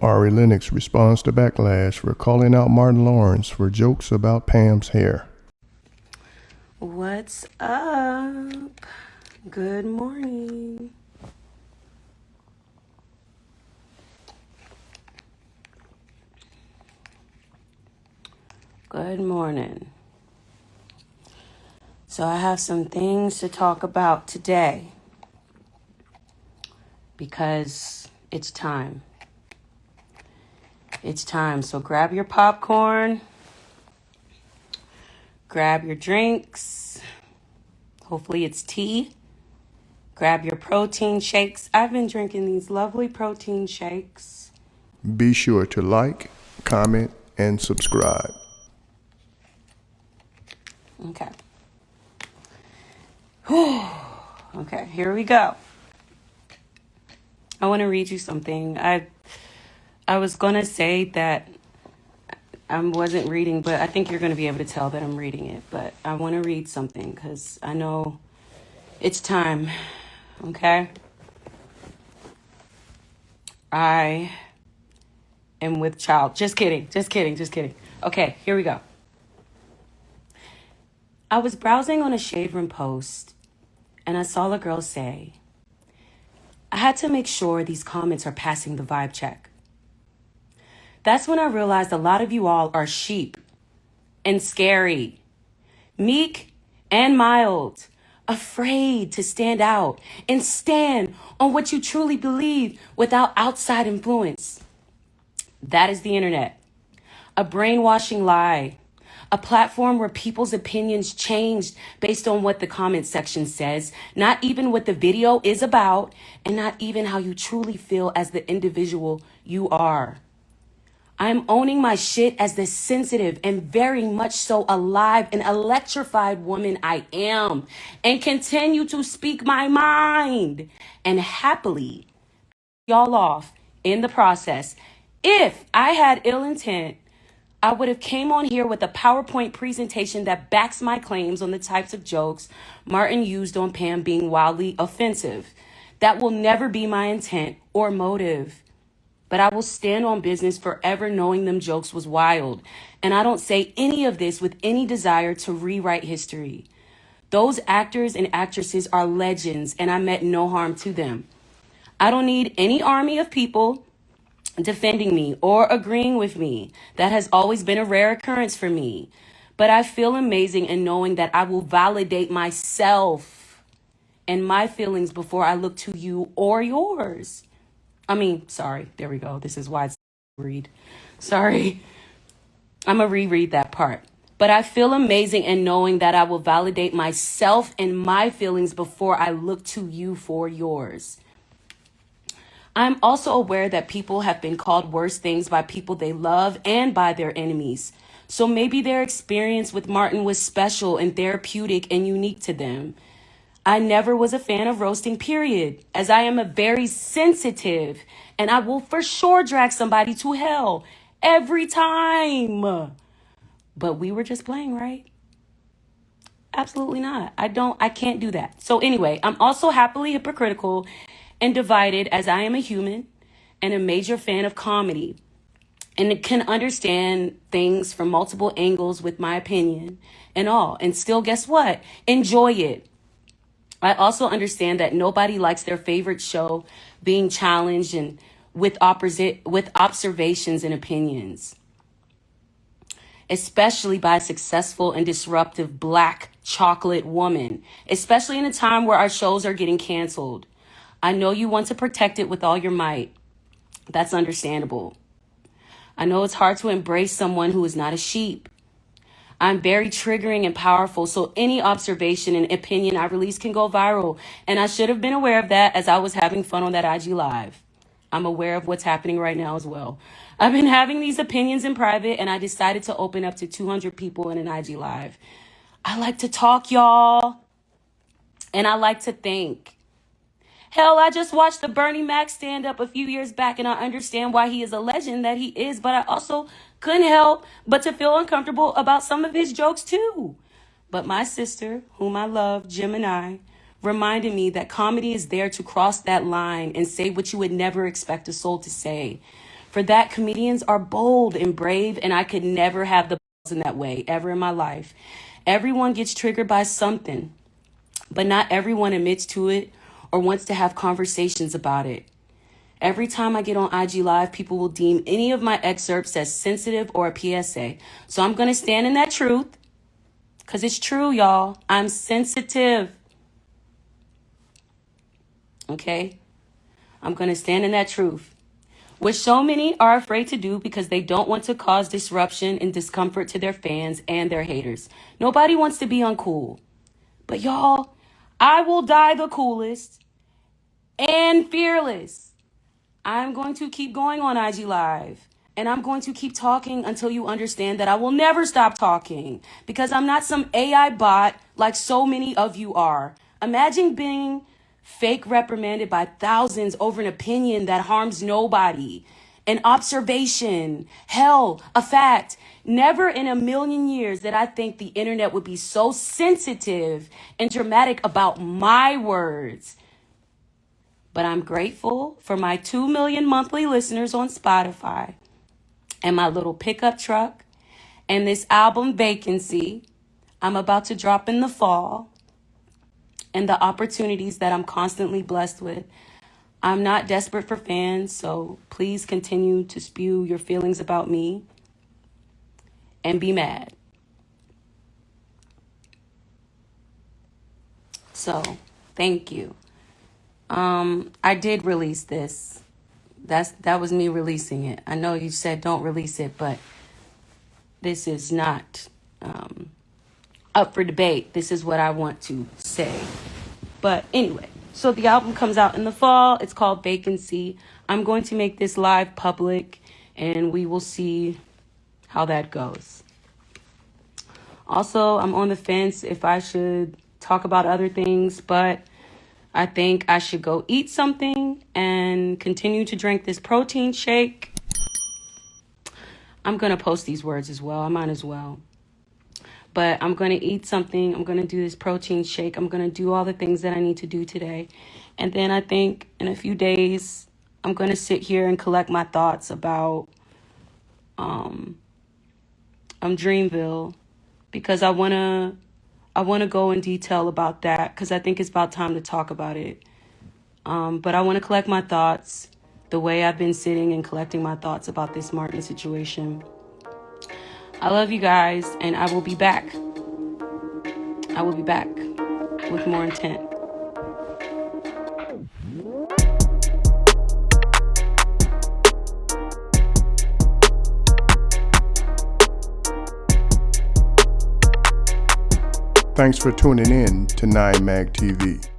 Lennox responds to Backlash for calling out Martin Lawrence for jokes about Pam's hair. What's up? Good morning. Good morning. So I have some things to talk about today because it's time. It's time. So grab your popcorn, grab your drinks. Hopefully it's tea. Grab your protein shakes. I've been drinking these lovely protein shakes. Be sure to like, comment, and subscribe. Okay. Okay, here we go. I want to read you something. I was going to say that I wasn't reading, but I think you're going to be able to tell that I'm reading it. But I want to read something because I know it's time. Okay? I am with child. Just kidding. Okay, here we go. I was browsing on a shade room post and I saw a girl say, I had to make sure these comments are passing the vibe check. That's when I realized a lot of you all are sheep and scary, meek and mild, afraid to stand out and stand on what you truly believe without outside influence. That is the internet, a brainwashing lie, a platform where people's opinions changed based on what the comment section says, not even what the video is about, and not even how you truly feel as the individual you are. I'm owning my shit as the sensitive and very much so alive and electrified woman I am, and continue to speak my mind and happily y'all off in the process. If I had ill intent, I would have came on here with a PowerPoint presentation that backs my claims on the types of jokes Martin used on Pam being wildly offensive. That will never be my intent or motive. But I will stand on business forever knowing them jokes was wild. And I don't say any of this with any desire to rewrite history. Those actors and actresses are legends and I meant no harm to them. I don't need any army of people defending me or agreeing with me. That has always been a rare occurrence for me. But I feel amazing in knowing that I will validate myself and my feelings before I look to you or yours. There we go. This is why it's read. Sorry. I'm going to reread that part. But I feel amazing in knowing that I will validate myself and my feelings before I look to you for yours. I'm also aware that people have been called worse things by people they love and by their enemies. So maybe their experience with Martin was special and therapeutic and unique to them. I never was a fan of roasting, period, as I am a very sensitive and I will for sure drag somebody to hell every time. But we were just playing, right? Absolutely not. I can't do that. So anyway, I'm also happily hypocritical and divided as I am a human and a major fan of comedy and can understand things from multiple angles with my opinion and all. And still, guess what? Enjoy it. I also understand that nobody likes their favorite show being challenged and with observations and opinions, especially by a successful and disruptive Black chocolate woman, especially in a time where our shows are getting canceled. I know you want to protect it with all your might. That's understandable. I know it's hard to embrace someone who is not a sheep. I'm very triggering and powerful, so any observation and opinion I release can go viral. And I should have been aware of that as I was having fun on that IG Live. I'm aware of what's happening right now as well. I've been having these opinions in private, and I decided to open up to 200 people in an IG Live. I like to talk, y'all, and I like to think. Hell, I just watched the Bernie Mac stand up a few years back, and I understand why he is a legend that he is, but I also couldn't help but to feel uncomfortable about some of his jokes too. But my sister, whom I love, Gemini, reminded me that comedy is there to cross that line and say what you would never expect a soul to say. For that, comedians are bold and brave, and I could never have the balls in that way ever in my life. Everyone gets triggered by something, but not everyone admits to it or wants to have conversations about it. Every time I get on IG Live, people will deem any of my excerpts as sensitive or a PSA. So I'm going to stand in that truth, because it's true, y'all. I'm sensitive. Okay? I'm going to stand in that truth, which so many are afraid to do because they don't want to cause disruption and discomfort to their fans and their haters. Nobody wants to be uncool. But y'all, I will die the coolest and fearless. I'm going to keep going on IG Live. And I'm going to keep talking until you understand that I will never stop talking, because I'm not some AI bot like so many of you are. Imagine being fake reprimanded by thousands over an opinion that harms nobody. An observation, hell, a fact. Never in a million years did I think the internet would be so sensitive and dramatic about my words. But I'm grateful for my 2 million monthly listeners on Spotify, and my little pickup truck, and this album Vacancy I'm about to drop in the fall, and the opportunities that I'm constantly blessed with. I'm not desperate for fans, so please continue to spew your feelings about me and be mad. So, thank you. I did release this. That was me releasing it. I know you said don't release it, but this is not up for debate. This is what I want to say. But anyway, so the album comes out in the fall. It's called Vacancy. I'm going to make this live public, and we will see how that goes. Also, I'm on the fence if I should talk about other things, but I think I should go eat something and continue to drink this protein shake. I'm going to post these words as well. I might as well. But I'm going to eat something. I'm going to do this protein shake. I'm going to do all the things that I need to do today. And then I think in a few days, I'm going to sit here and collect my thoughts about Dreamville, because I want to go in detail about that, because I think it's about time to talk about it. But I want to collect my thoughts the way I've been sitting and collecting my thoughts about this Martin situation. I love you guys, and I will be back. I will be back with more intent. Thanks for tuning in to 9 Mag TV.